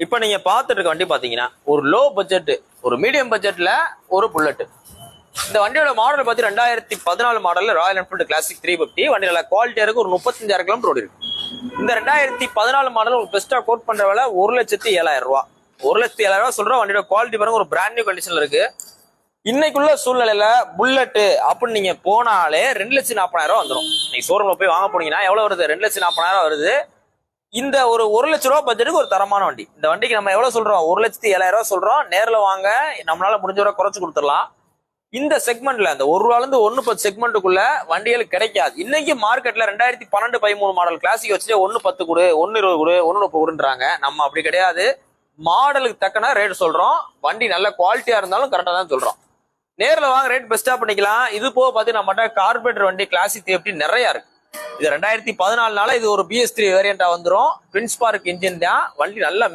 இப்ப நீங்க பாத்துட்டு இருக்க வண்டி பாத்தீங்கன்னா ஒரு லோ பட்ஜெட், ஒரு மீடியம் பட்ஜெட்ல ஒரு புல்லட். இந்த வண்டியோட மாடல் பார்த்து 2014 மாடல்ல ராயல் என்ஃபீல்டு கிளாசிக் 350. வண்டி நல்ல குவாலிட்டியா இருக்கு. ஒரு 35,000 கிலோமீட்டர் ஓடி இருக்கு. இந்த 2014 மாடல் உங்களுக்கு பெஸ்டா கோட் பண்ற விலை 1,07,000 ரூபாய். 1,07,000 ரூபாய் சொல்றோம். வண்டியோட குவாலிட்டி பாருங்க, ஒரு பிராண்ட் நியூ கண்டிஷன்ல இருக்கு. இன்னைக்குள்ள சூழ்நிலையில புல்லட் அப்படின்னு நீங்க போனாலே 2,40,000 வந்துடும். நீங்க ஷோரூம்ல போய் வாங்க போனீங்கன்னா எவ்வளவு வருது? 2,40,000 வருது. இந்த ஒரு 1,00,000 ரூபாய் பட்ஜெட்டுக்கு ஒரு தரமான வண்டி. இந்த வண்டிக்கு நம்ம எவ்வளவு சொல்றோம்? 1,07,000 ரூபாய் சொல்றோம். நேர்ல வாங்க, நம்மளால முடிஞ்ச வரை குறைச்சு கொடுத்துடலாம். இந்த செக்மெண்ட்ல அந்த 1 ரூபால இருந்து 1,10 செக்மெண்ட்டுக்குள்ள வண்டிகள் கிடைக்காது. இன்னைக்கு மார்க்கெட்ல 2012-13 மாடல் கிளாசிக் வச்சுட்டு 1,10 கொடு, 1,20 கொடு, 1,30 கொடுன்றாங்க. நம்ம அப்படி கிடையாது. மாடலுக்கு தக்கன ரேட் சொல்றோம். வண்டி நல்ல குவாலிட்டியா இருந்தாலும் கரெக்டா தான் சொல்றோம். நேர்ல வாங்க, ரேட் பெஸ்டா பண்ணிக்கலாம். இது போக பாத்தீங்கன்னா நம்மகிட்ட கார்பரேட்டர் வண்டி கிளாசிக் எப்படி நிறைய இருக்கு. இது 2014 இது ஒரு BS3 வேரியண்டா வந்துரும். ட்வின் ஸ்பார்க் இன்ஜின் தான். வண்டி நல்ல